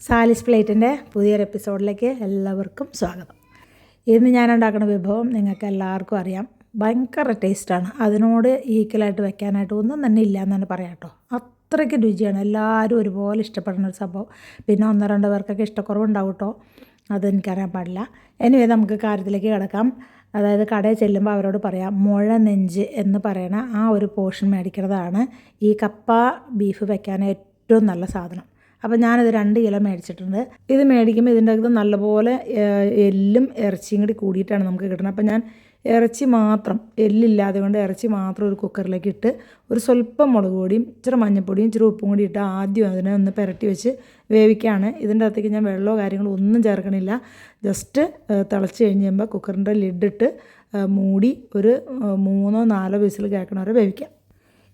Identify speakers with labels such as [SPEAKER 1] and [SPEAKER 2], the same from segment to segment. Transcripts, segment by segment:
[SPEAKER 1] സാലിസ് പ്ലേറ്റിൻ്റെ പുതിയൊരു എപ്പിസോഡിലേക്ക് എല്ലാവർക്കും സ്വാഗതം. ഇന്ന് ഞാൻ ഉണ്ടാക്കുന്ന വിഭവം നിങ്ങൾക്ക് എല്ലാവർക്കും അറിയാം, ഭയങ്കര ടേസ്റ്റാണ്. അതിനോട് ഈക്വലായിട്ട് വെക്കാനായിട്ട് ഒന്നും തന്നെ ഇല്ല എന്നാണ് പറയാം കേട്ടോ. അത്രയ്ക്ക് രുചിയാണ്, എല്ലാവരും ഒരുപോലെ ഇഷ്ടപ്പെടുന്ന ഒരു സംഭവം. പിന്നെ 1-2 പേർക്കൊക്കെ ഇഷ്ടക്കുറവുണ്ടാവും കേട്ടോ, അതെനിക്കറിയാൻ പാടില്ല. എനിവേ നമുക്ക് കാര്യത്തിലേക്ക് കിടക്കാം. അതായത് കടയിൽ ചെല്ലുമ്പോൾ അവരോട് പറയാം, മുഴ നെഞ്ച് എന്ന് പറയുന്ന ആ ഒരു പോർഷൻ മേടിക്കുന്നതാണ് ഈ കപ്പ ബീഫ് വെക്കാൻ ഏറ്റവും നല്ല സാധനം. അപ്പോൾ ഞാനിത് 2 കിലോ മേടിച്ചിട്ടുണ്ട്. ഇത് മേടിക്കുമ്പോൾ ഇതിൻ്റെ അകത്ത് നല്ലപോലെ എല്ലും ഇറച്ചിയും കൂടി കൂടിയിട്ടാണ് നമുക്ക് കിട്ടുന്നത്. അപ്പോൾ ഞാൻ ഇറച്ചി മാത്രം, എല്ലില്ലാതെ കൊണ്ട് ഇറച്ചി മാത്രം ഒരു കുക്കറിലേക്ക് ഇട്ട് ഒരു സ്വല്പം മുളക് പൊടിയും ഇച്ചിരി മഞ്ഞൾപ്പൊടിയും ഇച്ചിരി ഉപ്പും കൂടി ഇട്ട് ആദ്യം അതിനെ ഒന്ന് പുരട്ടി വെച്ച് വേവിക്കുകയാണ്. ഇതിൻ്റെ അകത്തേക്ക് ഞാൻ വെള്ളമോ കാര്യങ്ങളോ ഒന്നും ചേർക്കണില്ല. ജസ്റ്റ് തിളച്ച് കഴിഞ്ഞ് കഴിയുമ്പോൾ കുക്കറിൻ്റെ ലിഡിട്ട് മൂടി ഒരു 3-4 വിസിൽ കേൾക്കണവരെ വേവിക്കാം.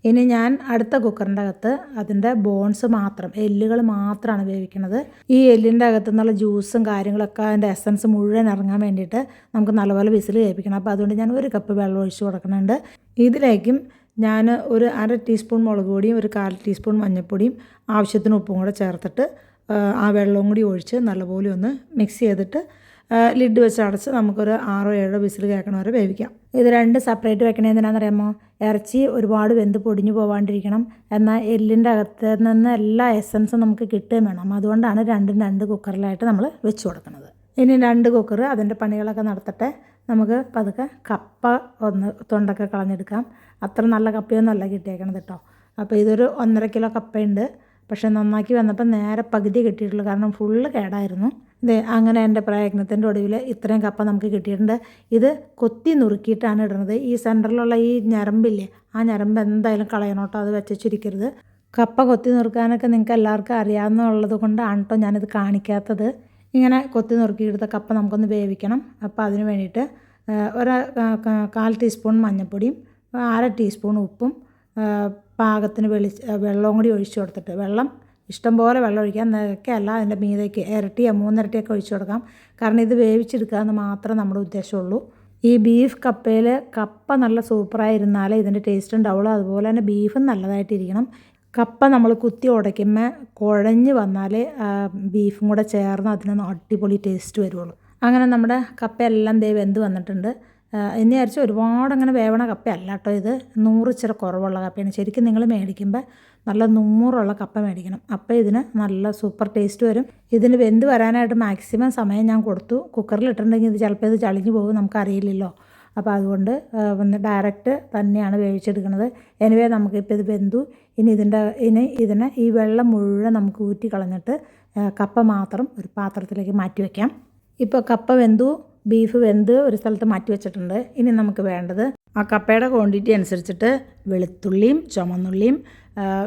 [SPEAKER 1] ഇനി ഞാൻ അടുത്ത കുക്കറിൻ്റെ അകത്ത് അതിൻ്റെ ബോൺസ് മാത്രം, എല്ലുകൾ മാത്രമാണ് വേവിക്കുന്നത്. ഈ എല്ലിൻ്റെ അകത്തു നിന്നുള്ള ജ്യൂസും കാര്യങ്ങളൊക്കെ അതിൻ്റെ എസൻസ് മുഴുവൻ ഇറങ്ങാൻ വേണ്ടിയിട്ട് നമുക്ക് നല്ലപോലെ വിസിൽ കേൾപ്പിക്കണം. അപ്പോൾ അതുകൊണ്ട് ഞാൻ 1 കപ്പ് വെള്ളം ഒഴിച്ച് കൊടുക്കുന്നുണ്ട്. ഇതിലേക്കും ഞാൻ ഒരു 1/2 ടീസ്പൂൺ മുളക് പൊടിയും ഒരു 1/4 ടീസ്പൂൺ മഞ്ഞൾപ്പൊടിയും ആവശ്യത്തിന് ഉപ്പും കൂടെ ചേർത്തിട്ട് ആ വെള്ളവും കൂടി ഒഴിച്ച് നല്ലപോലെ ഒന്ന് മിക്സ് ചെയ്തിട്ട് ലിഡ് വെച്ച് അടച്ച് നമുക്കൊരു 6-7 വിസിൽ കേൾക്കണ വരെ വേവിക്കാം. ഇത് 2 സെപ്പറേറ്റ് വെക്കണേ എന്തിനാണെന്നറിയാമോ? ഇറച്ചി ഒരുപാട് വെന്ത് പൊടിഞ്ഞു പോകാണ്ടിരിക്കണം, എന്നാൽ എല്ലിൻ്റെ അകത്ത് നിന്ന് എല്ലാ എസൻസും നമുക്ക് കിട്ടുകയും വേണം. അതുകൊണ്ടാണ് 2 കുക്കറിലായിട്ട് നമ്മൾ വെച്ച് കൊടുക്കുന്നത്. ഇനി 2 കുക്കർ അതിൻ്റെ പണികളൊക്കെ നടത്തട്ടെ. നമുക്ക് പതുക്കെ കപ്പ ഒന്ന് തൊണ്ടൊക്കെ കളഞ്ഞെടുക്കാം. അത്ര നല്ല കപ്പയൊന്നും അല്ല കിട്ടിയേക്കണത് കേട്ടോ. അപ്പോൾ ഇതൊരു 1.5 കിലോ കപ്പയുണ്ട്. പക്ഷേ നന്നാക്കി വന്നപ്പോൾ നേരെ പകുതി കിട്ടിയിട്ടുള്ളൂ, കാരണം ഫുള്ള് കേടായിരുന്നു. അങ്ങനെ എൻ്റെ പ്രയത്നത്തിൻ്റെ ഒടുവിൽ ഇത്രയും കപ്പ നമുക്ക് കിട്ടിയിട്ടുണ്ട്. ഇത് കൊത്തി നുറുക്കിയിട്ടാണ് ഇടുന്നത്. ഈ സെൻറ്ററിലുള്ള ഈ ഞരമ്പില്ലേ, ആ ഞരമ്പ് എന്തായാലും കളയണോട്ടോ, അത് വെച്ചിരിക്കരുത്. കപ്പ കൊത്തി നുറുക്കാനൊക്കെ നിങ്ങൾക്ക് എല്ലാവർക്കും അറിയാവുന്നുള്ളത് കൊണ്ടാണ് കേട്ടോ ഞാനിത് കാണിക്കാത്തത്. ഇങ്ങനെ കൊത്തി നുറുക്കിയെടുത്ത കപ്പ നമുക്കൊന്ന് വേവിക്കണം. അപ്പോൾ അതിന് വേണ്ടിയിട്ട് ഒരു 1/4 ടീസ്പൂൺ മഞ്ഞൾപ്പൊടിയും 1/2 ടീസ്പൂൺ ഉപ്പും പാകത്തിന് വെള്ളവും കൂടി ഒഴിച്ച് കൊടുത്തിട്ട്, വെള്ളം ഇഷ്ടംപോലെ വെള്ളം ഒഴിക്കാം, നിറയ്ക്കല്ല, അതിൻ്റെ മീതേക്ക് ഇരട്ടിയോ 3 ഇരട്ടിയൊക്കെ ഒഴിച്ച് കൊടുക്കാം. കാരണം ഇത് വേവിച്ചെടുക്കുക എന്ന് മാത്രമേ നമ്മുടെ ഉദ്ദേശമുള്ളൂ. ഈ ബീഫ് കപ്പയിൽ കപ്പ നല്ല സൂപ്പറായിരുന്നാലേ ഇതിൻ്റെ ടേസ്റ്റ് ഉണ്ടാവുള്ളൂ. അതുപോലെ തന്നെ ബീഫും നല്ലതായിട്ടിരിക്കണം. കപ്പ നമ്മൾ കുത്തി ഉടയ്ക്കുമ്പോൾ കുഴഞ്ഞ് വന്നാലേ ബീഫും കൂടെ ചേർന്ന് അതിന് അടിപൊളി ടേസ്റ്റ് വരുള്ളൂ. അങ്ങനെ നമ്മുടെ കപ്പയെല്ലാം വെന്ത് വന്നിട്ടുണ്ട്. എന്ന് വിചാരിച്ചാൽ ഒരുപാട് അങ്ങനെ വേവണ കപ്പയല്ല കേട്ടോ, ഇത് 100 ഇച്ചിരി കുറവുള്ള കപ്പയാണ്. ശരിക്കും നിങ്ങൾ മേടിക്കുമ്പോൾ നല്ല 100 കപ്പ മേടിക്കണം. അപ്പോൾ ഇതിന് നല്ല സൂപ്പർ ടേസ്റ്റ് വരും. ഇതിന് വെന്ത് വരാനായിട്ട് മാക്സിമം സമയം ഞാൻ കൊടുത്തു. കുക്കറിലിട്ടുണ്ടെങ്കിൽ ഇത് ചിലപ്പോൾ ഇത് ചളിഞ്ഞു പോകും, നമുക്കറിയില്ലല്ലോ. അപ്പോൾ അതുകൊണ്ട് ഡയറക്റ്റ് തന്നെയാണ് വേവിച്ചെടുക്കുന്നത്. എനിവേ നമുക്കിപ്പോൾ ഇത് വെന്തു. ഇനി ഇതിനെ ഈ വെള്ളം മുഴുവൻ നമുക്ക് ഊറ്റി കളഞ്ഞിട്ട് കപ്പ മാത്രം ഒരു പാത്രത്തിലേക്ക് മാറ്റി വയ്ക്കാം. ഇപ്പോൾ കപ്പ വെന്തു, ബീഫ് വെന്ത് ഒരു സ്ഥലത്ത് മാറ്റി വെച്ചിട്ടുണ്ട്. ഇനി നമുക്ക് വേണ്ടത് ആ കപ്പയുടെ ക്വാണ്ടിറ്റി അനുസരിച്ചിട്ട് വെളുത്തുള്ളിയും ചുമന്നുള്ളിയും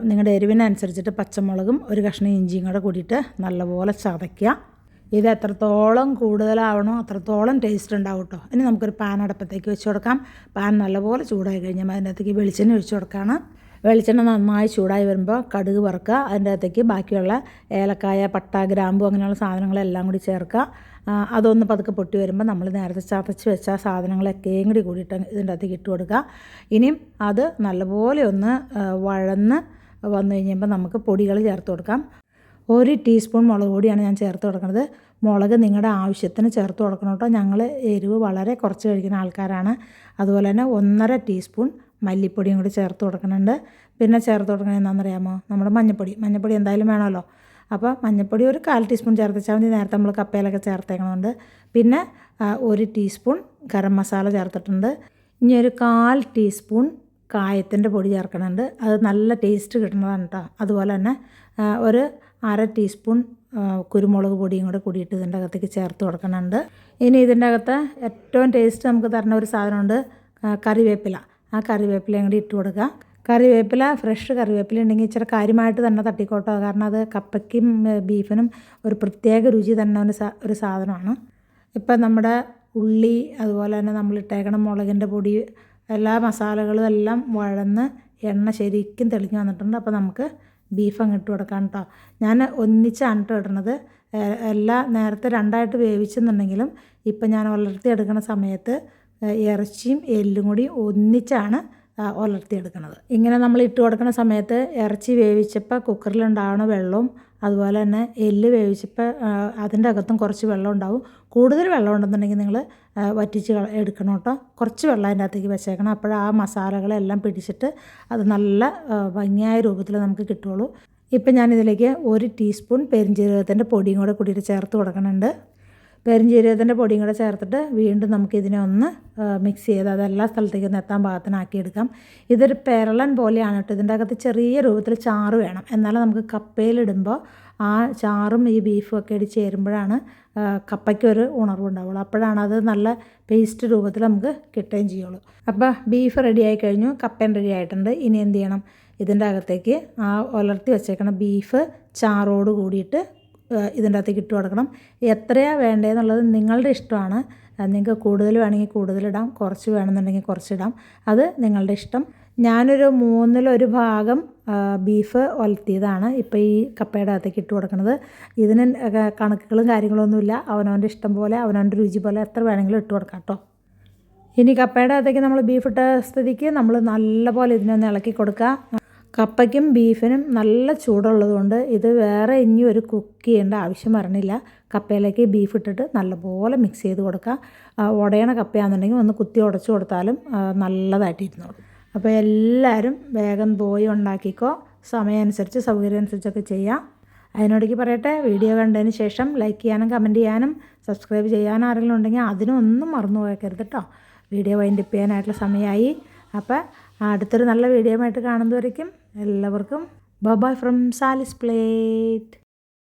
[SPEAKER 1] നിങ്ങളുടെ എരിവിനനുസരിച്ചിട്ട് പച്ചമുളകും ഒരു കഷ്ണം ഇഞ്ചിയും കൂടെ കൂടിയിട്ട് നല്ലപോലെ ചതയ്ക്കുക. ഇത് എത്രത്തോളം കൂടുതലാവണോ അത്രത്തോളം ടേസ്റ്റ് ഉണ്ടാവും കേട്ടോ. ഇനി നമുക്കൊരു പാൻ അടുപ്പത്തേക്ക് വെച്ച് കൊടുക്കാം. പാൻ നല്ലപോലെ ചൂടായി കഴിഞ്ഞാൽ അതിൻ്റെ അകത്തേക്ക് വെളിച്ചെണ്ണ ഒഴിച്ച് കൊടുക്കുകയാണ്. വെളിച്ചെണ്ണ നന്നായി ചൂടായി വരുമ്പോൾ കടുക് വറുക്കുക. അതിൻ്റെ അകത്തേക്ക് ബാക്കിയുള്ള ഏലക്കായ, പട്ട, ഗ്രാമ്പു അങ്ങനെയുള്ള സാധനങ്ങളെല്ലാം കൂടി ചേർക്കുക. അതൊന്ന് പതുക്കെ പൊട്ടി വരുമ്പോൾ നമ്മൾ നേരത്തെ ചതച്ച് വെച്ച സാധനങ്ങളൊക്കെയും കൂടി കൂടിയിട്ട് ഇതിൻ്റെ അകത്തേക്ക് ഇട്ട് കൊടുക്കുക. ഇനിയും അത് നല്ലപോലെ ഒന്ന് വഴന്ന് വന്നു കഴിയുമ്പോൾ നമുക്ക് പൊടികൾ ചേർത്ത് കൊടുക്കാം. 1 ടീസ്പൂൺ മുളക് പൊടിയാണ് ഞാൻ ചേർത്ത് കൊടുക്കുന്നത്. മുളക് നിങ്ങളുടെ ആവശ്യത്തിന് ചേർത്ത് കൊടുക്കണം കേട്ടോ. ഞങ്ങൾ എരിവ് വളരെ കുറച്ച് കഴിക്കുന്ന ആൾക്കാരാണ്. അതുപോലെ തന്നെ 1.5 ടീസ്പൂൺ മല്ലിപ്പൊടിയും കൂടി ചേർത്ത് കൊടുക്കുന്നുണ്ട്. പിന്നെ ചേർത്ത് കൊടുക്കണത് എന്താണെന്നറിയാമോ? നമ്മുടെ മഞ്ഞൾപ്പൊടി എന്തായാലും വേണമല്ലോ. അപ്പോൾ മഞ്ഞൾപ്പൊടി ഒരു 1/4 ടീസ്പൂൺ ചേർത്തിച്ചാൽ മതി, നേരത്തെ നമ്മൾ കപ്പയിലൊക്കെ ചേർത്തേക്കണമുണ്ട്. പിന്നെ 1 ടീസ്പൂൺ ഗരം മസാല ചേർത്തിട്ടുണ്ട്. ഇനി ഒരു 1/4 ടീസ്പൂൺ കായത്തിൻ്റെ പൊടി ചേർക്കണുണ്ട്, അത് നല്ല ടേസ്റ്റ് കിട്ടുന്നതാണ് കേട്ടോ. അതുപോലെ തന്നെ ഒരു 1/2 ടീസ്പൂൺ കുരുമുളക് പൊടിയും കൂടെ കൂടിയിട്ട് ഇതിൻ്റെ അകത്തേക്ക് ചേർത്ത് കൊടുക്കുന്നുണ്ട്. ഇനി ഇതിൻ്റെ അകത്ത് ഏറ്റവും ടേസ്റ്റ് നമുക്ക് തരുന്ന ഒരു സാധനമുണ്ട്, കറിവേപ്പില. ആ കറിവേപ്പിലയും കൂടി ഇട്ട് കൊടുക്കുക. കറിവേപ്പില, ഫ്രഷ് കറിവേപ്പില ഉണ്ടെങ്കിൽ ഇച്ചിരി കാര്യമായിട്ട് തന്നെ തട്ടിക്കോട്ടോ, കാരണം അത് കപ്പയ്ക്കും ബീഫിനും ഒരു പ്രത്യേക രുചി തന്നെ ഒരു സാധനമാണ്. ഇപ്പം നമ്മുടെ ഉള്ളി, അതുപോലെ തന്നെ നമ്മൾ ഇട്ടേക്കണ മുളകിൻ്റെ പൊടി, എല്ലാ മസാലകളും എല്ലാം വഴന്ന് എണ്ണ ശരിക്കും തെളിഞ്ഞ് വന്നിട്ടുണ്ട്. അപ്പോൾ നമുക്ക് ബീഫ് അങ്ങ് ഇട്ട് കൊടുക്കാം കേട്ടോ. ഞാൻ ഒന്നിച്ചാണ് കേട്ടോ ഇടുന്നത്. നേരത്തെ 2ആയിട്ട് വേവിച്ചെന്നുണ്ടെങ്കിലും ഇപ്പം ഞാൻ വളർത്തിയെടുക്കുന്ന സമയത്ത് ഇറച്ചിയും എല്ലും കൂടി ഒന്നിച്ചാണ് ഉലർത്തിയെടുക്കുന്നത്. ഇങ്ങനെ നമ്മൾ ഇട്ട് കൊടുക്കുന്ന സമയത്ത് ഇറച്ചി വേവിച്ചപ്പോൾ കുക്കറിലുണ്ടാകുന്ന വെള്ളവും അതുപോലെ തന്നെ എല്ല് വേവിച്ചപ്പോൾ അതിൻ്റെ അകത്തും കുറച്ച് വെള്ളം ഉണ്ടാവും. കൂടുതൽ വെള്ളം ഉണ്ടെന്നുണ്ടെങ്കിൽ നിങ്ങൾ വറ്റിച്ച് എടുക്കണം കേട്ടോ. കുറച്ച് വെള്ളം അതിൻ്റെ അകത്തേക്ക് വെച്ചേക്കണം. അപ്പോൾ ആ മസാലകളെല്ലാം പിടിച്ചിട്ട് അത് നല്ല ഭംഗിയായ രൂപത്തിൽ നമുക്ക് കിട്ടുള്ളൂ. ഇപ്പം ഞാനിതിലേക്ക് 1 ടീസ്പൂൺ പെരുംജീരകത്തിൻ്റെ പൊടിയും കൂടെ കൂടിയിട്ട് ചേർത്ത് കൊടുക്കുന്നുണ്ട്. പെരുംജീരകത്തിൻ്റെ പൊടിയും കൂടെ ചേർത്തിട്ട് വീണ്ടും നമുക്കിതിനെ ഒന്ന് മിക്സ് ചെയ്ത് അതെല്ലാ സ്ഥലത്തേക്കും എത്താൻ പാകത്തിനാക്കിയെടുക്കാം. ഇതൊരു പെരളൻ പോലെയാണ് കേട്ടോ. ഇതിൻ്റെ അകത്ത് ചെറിയ രൂപത്തിൽ ചാറ് വേണം. എന്നാലും നമുക്ക് കപ്പയിലിടുമ്പോൾ ആ ചാറും ഈ ബീഫും ഒക്കെ ഇടി ചേരുമ്പോഴാണ് കപ്പയ്ക്കൊരു ഉണർവുണ്ടാവുള്ളൂ. അപ്പോഴാണ് അത് നല്ല പേസ്റ്റ് രൂപത്തിൽ നമുക്ക് കിട്ടുകയും ചെയ്യുള്ളൂ. അപ്പോൾ ബീഫ് റെഡി ആയി കഴിഞ്ഞു, കപ്പയും റെഡി ആയിട്ടുണ്ട്. ഇനി എന്ത് ചെയ്യണം, ഇതിൻ്റെ അകത്തേക്ക് ആ ഉലർത്തി വെച്ചേക്കണം ബീഫ് ചാറോട് കൂടിയിട്ട് ഇതിൻ്റെ അകത്തേക്ക് ഇട്ട് കൊടുക്കണം. എത്രയാണ് വേണ്ടതെന്നുള്ളത് നിങ്ങളുടെ ഇഷ്ടമാണ്. നിങ്ങൾക്ക് കൂടുതൽ വേണമെങ്കിൽ കൂടുതലിടാം, കുറച്ച് വേണമെന്നുണ്ടെങ്കിൽ കുറച്ചിടാം, അത് നിങ്ങളുടെ ഇഷ്ടം. ഞാനൊരു 1/3 ഭാഗം ബീഫ് ഒലത്തിയതാണ് ഇപ്പോൾ ഈ കപ്പയുടെ അകത്തേക്ക് ഇട്ട് കൊടുക്കുന്നത്. ഇതിന് കണക്കുകളും കാര്യങ്ങളൊന്നുമില്ല. അവനവൻ്റെ ഇഷ്ടം പോലെ അവനവൻ്റെ രുചി പോലെ എത്ര വേണമെങ്കിലും ഇട്ട് കൊടുക്കാം കേട്ടോ. ഇനി കപ്പയുടെ അകത്തേക്ക് നമ്മൾ ബീഫ് ഇട്ട സ്ഥിതിക്ക് നമ്മൾ നല്ലപോലെ ഇതിനൊന്ന് ഇളക്കി കൊടുക്കുക. കപ്പയ്ക്കും ബീഫിനും നല്ല ചൂടുള്ളതുകൊണ്ട് ഇത് വേറെ ഇനി ഒരു കുക്ക് ചെയ്യേണ്ട ആവശ്യം വരണില്ല. കപ്പയിലേക്ക് ബീഫ് ഇട്ടിട്ട് നല്ലപോലെ മിക്സ് ചെയ്ത് കൊടുക്കുക. ഉടയണ കപ്പയാണെന്നുണ്ടെങ്കിൽ ഒന്ന് കുത്തി ഉടച്ചു കൊടുത്താലും നല്ലതായിട്ട് ഇരുന്നോളും. അപ്പോൾ എല്ലാവരും വേഗം പോയി ഉണ്ടാക്കിക്കോ. സമയം അനുസരിച്ച് സൗകര്യം അനുസരിച്ചൊക്കെ ചെയ്യാം. അതിനോടേക്ക് പറയട്ടെ, വീഡിയോ കണ്ടതിന് ശേഷം ലൈക്ക് ചെയ്യാനും കമൻറ്റ് ചെയ്യാനും സബ്സ്ക്രൈബ് ചെയ്യാനും ആരെങ്കിലും ഉണ്ടെങ്കിൽ അതിനൊന്നും മറന്നു പോയേക്കരുത് കേട്ടോ. വീഡിയോ വൈൻഡപ്പ് ചെയ്യാനായിട്ടുള്ള സമയമായി. അപ്പോൾ അടുത്തൊരു നല്ല വീഡിയോ ആയിട്ട് കാണുന്നതുവരേക്കും എല്ലാവർക്കും ബൈ ഫ്രം സാലിസ് പ്ലേറ്റ്.